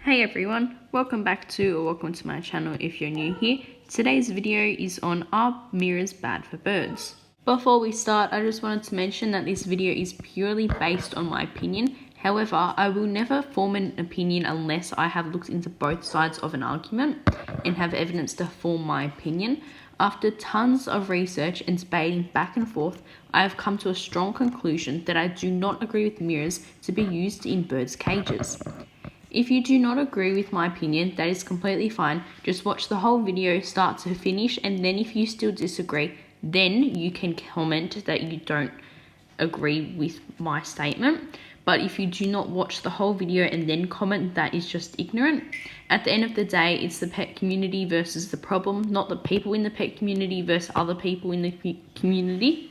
Hey everyone, welcome to my channel if you're new here. Today's video is on are mirrors bad for birds? Before we start, I just wanted to mention that this video is purely based on my opinion. However, I will never form an opinion unless I have looked into both sides of an argument and have evidence to form my opinion. After tons of research and debating back and forth, I have come to a strong conclusion that I do not agree with mirrors to be used in birds' cages. If you do not agree with my opinion, that is completely fine. Just watch the whole video start to finish, and then if you still disagree, then you can comment that you don't agree with my statement. But if you do not watch the whole video and then comment, that is just ignorant. At the end of the day, it's the pet community versus the problem, not the people in the pet community versus other people in the community.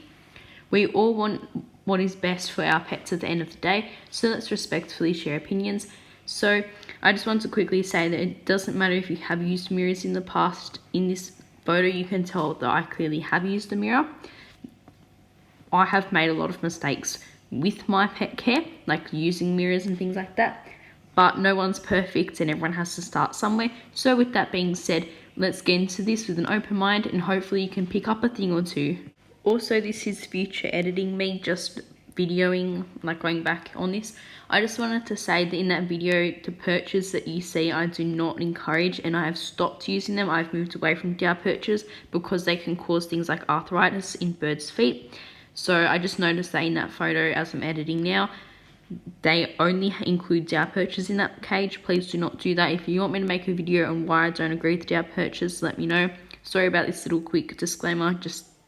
We all want what is best for our pets at the end of the day, so let's respectfully share opinions. So I just want to quickly say that it doesn't matter if you have used mirrors in the past. In this photo, you can tell that I clearly have used a mirror. I have made a lot of mistakes with my pet care, like using mirrors and things like that. But no one's perfect and everyone has to start somewhere. So with that being said, let's get into this with an open mind and hopefully you can pick up a thing or two. Also, this is future editing, me just videoing, like going back on this. I just wanted to say that in that video, the perches that you see, I do not encourage, and I have stopped using them. I've moved away from down perches because they can cause things like arthritis in birds' feet. So I just noticed that in that photo as I'm editing now, they only include down perches in that cage. Please do not do that. If you want me to make a video on why I don't agree with down perches, let me know. Sorry about this little quick disclaimer,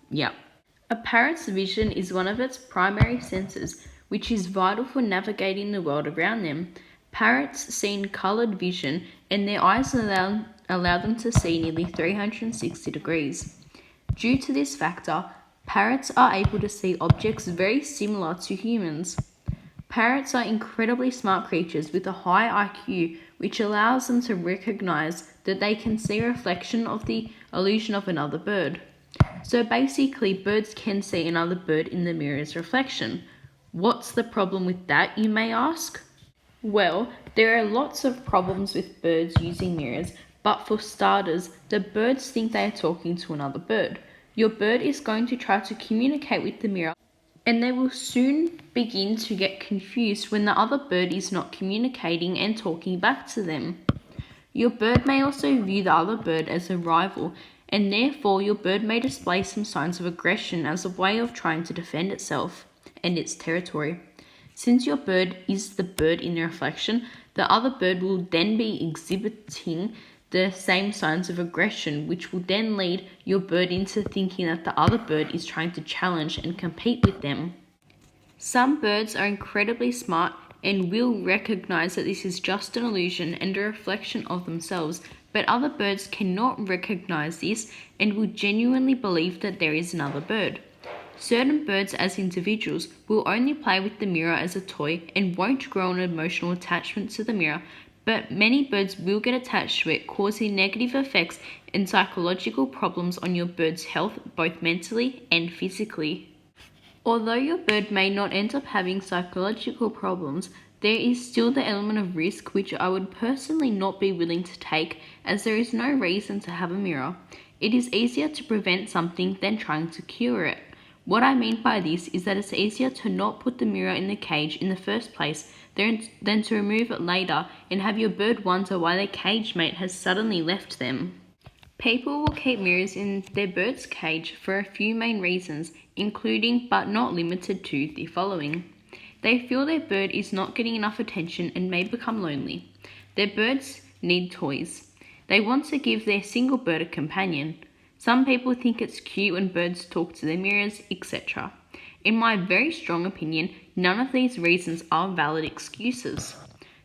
yeah. A parrot's vision is one of its primary senses, which is vital for navigating the world around them. Parrots see in coloured vision, and their eyes allow them to see nearly 360 degrees. Due to this factor, parrots are able to see objects very similar to humans. Parrots are incredibly smart creatures with a high IQ, which allows them to recognise that they can see a reflection of the illusion of another bird. So basically, birds can see another bird in the mirror's reflection. What's the problem with that, you may ask? Well, there are lots of problems with birds using mirrors, but for starters, the birds think they are talking to another bird. Your bird is going to try to communicate with the mirror, and they will soon begin to get confused when the other bird is not communicating and talking back to them. Your bird may also view the other bird as a rival, and therefore your bird may display some signs of aggression as a way of trying to defend itself and its territory. Since your bird is the bird in the reflection, the other bird will then be exhibiting the same signs of aggression, which will then lead your bird into thinking that the other bird is trying to challenge and compete with them. Some birds are incredibly smart and will recognize that this is just an illusion and a reflection of themselves, but other birds cannot recognize this and will genuinely believe that there is another bird. Certain birds as individuals will only play with the mirror as a toy and won't grow an emotional attachment to the mirror, but many birds will get attached to it, causing negative effects and psychological problems on your bird's health, both mentally and physically. Although your bird may not end up having psychological problems, there is still the element of risk which I would personally not be willing to take, as there is no reason to have a mirror. It is easier to prevent something than trying to cure it. What I mean by this is that it's easier to not put the mirror in the cage in the first place than to remove it later and have your bird wonder why their cage mate has suddenly left them. People will keep mirrors in their bird's cage for a few main reasons, including but not limited to the following. They feel their bird is not getting enough attention and may become lonely. Their birds need toys. They want to give their single bird a companion. Some people think it's cute when birds talk to their mirrors, etc. In my very strong opinion, none of these reasons are valid excuses.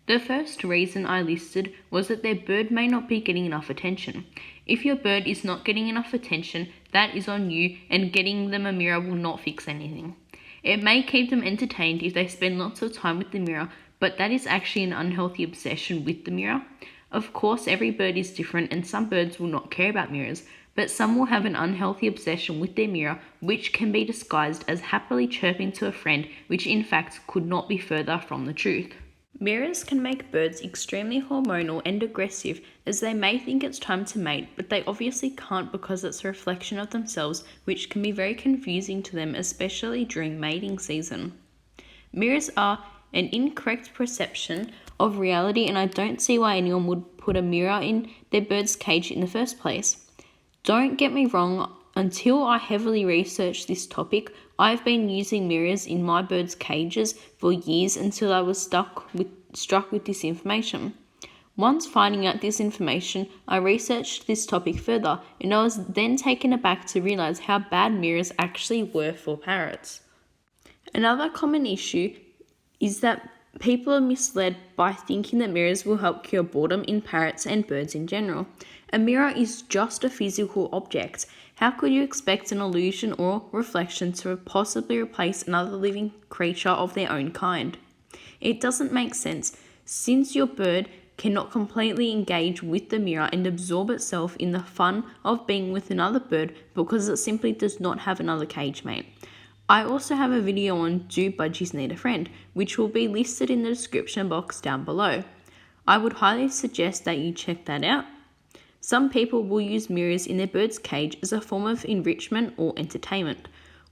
The first reason I listed was that their bird may not be getting enough attention. If your bird is not getting enough attention, that is on you, and getting them a mirror will not fix anything. It may keep them entertained if they spend lots of time with the mirror, but that is actually an unhealthy obsession with the mirror. Of course, every bird is different and some birds will not care about mirrors, but some will have an unhealthy obsession with their mirror, which can be disguised as happily chirping to a friend, which in fact could not be further from the truth. Mirrors can make birds extremely hormonal and aggressive, as they may think it's time to mate, but they obviously can't because it's a reflection of themselves, which can be very confusing to them, especially during mating season. Mirrors are an incorrect perception of reality, and I don't see why anyone would put a mirror in their bird's cage in the first place. Don't get me wrong, until I heavily researched this topic, I've been using mirrors in my birds' cages for years until I was struck with this information. Once finding out this information, I researched this topic further, and I was then taken aback to realize how bad mirrors actually were for parrots. Another common issue is that people are misled by thinking that mirrors will help cure boredom in parrots and birds in general. A mirror is just a physical object. How could you expect an illusion or reflection to possibly replace another living creature of their own kind? It doesn't make sense, since your bird cannot completely engage with the mirror and absorb itself in the fun of being with another bird because it simply does not have another cage mate. I also have a video on Do Budgies Need a Friend, which will be listed in the description box down below. I would highly suggest that you check that out. Some people will use mirrors in their bird's cage as a form of enrichment or entertainment.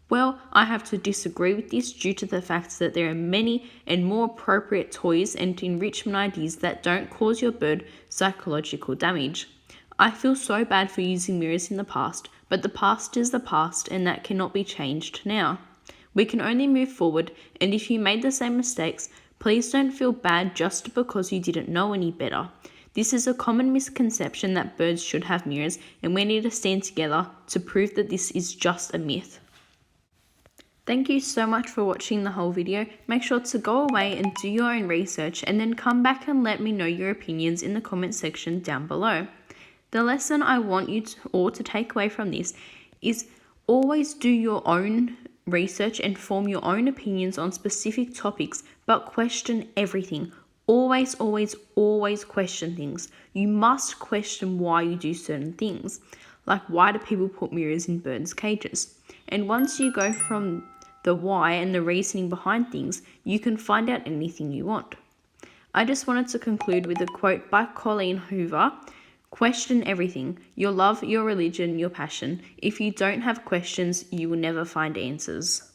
Well, I have to disagree with this due to the fact that there are many and more appropriate toys and enrichment ideas that don't cause your bird psychological damage. I feel so bad for using mirrors in the past, but the past is the past and that cannot be changed now. We can only move forward, and if you made the same mistakes, please don't feel bad just because you didn't know any better. This is a common misconception that birds should have mirrors, and we need to stand together to prove that this is just a myth. Thank you so much for watching the whole video. Make sure to go away and do your own research, and then come back and let me know your opinions in the comment section down below. The lesson I want you to take away from this is always do your own research and form your own opinions on specific topics, but question everything. Always, always, always question things. You must question why you do certain things. Like, why do people put mirrors in birds' cages? And once you go from the why and the reasoning behind things, you can find out anything you want. I just wanted to conclude with a quote by Colleen Hoover. Question everything. Your love, your religion, your passion. If you don't have questions, you will never find answers.